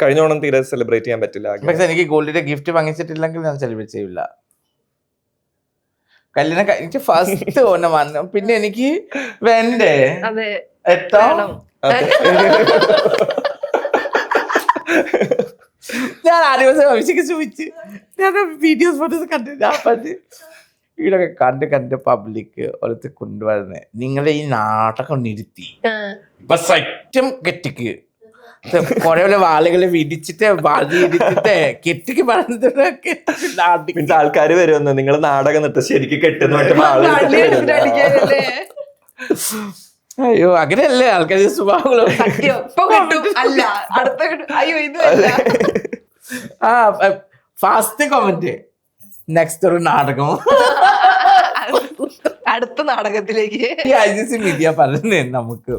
കഴിഞ്ഞ ഓണം തീരെ സെലിബ്രേറ്റ് ചെയ്യാൻ പറ്റില്ല. പക്ഷെ എനിക്ക് ഗോൾഡിന്റെ ഗിഫ്റ്റ് വാങ്ങിച്ചിട്ടില്ലെങ്കിൽ ഞാൻ സെലിബ്രേറ്റ് ചെയ്യില്ല. കല്യാണം എനിക്ക് ഫസ്റ്റ് ഓണമാണ്, പിന്നെ എനിക്ക് വേണ്ടേ എത്താം. ഞാൻ ആ ദിവസം അഭിഷേക് ചോദിച്ചു, ഞാൻ വീഡിയോസ് ഫോട്ടോസ് കണ്ടു, ഞാൻ പറഞ്ഞു ഇതൊക്കെ കണ്ട് പബ്ലിക് ഒരത്ത് കൊണ്ടുവരുന്നേ, നിങ്ങളെ ഈ നാടകം നിർത്തി ഇപ്പൊ സത്യം കെട്ടിക്ക് കൊറേ ആളുകളെ വിധിച്ചിട്ട് കെട്ടിക്ക് പറഞ്ഞതൊക്കെ ആൾക്കാര് വരുമെന്ന് നിങ്ങൾ നാടകം നിർത്ത ശരിക്കും കെട്ടുന്ന. അയ്യോ അങ്ങനെയല്ലേ ആൾക്കാരുടെ സ്വഭാവങ്ങളും. ആ ഫാസ്റ്റ് കമന്റ് നെക്സ്റ്റ് ഒരു നാടകം അടുത്ത നാടകത്തിലേക്ക് ഈ ICC മീഡിയ പറഞ്ഞേ നമുക്ക്.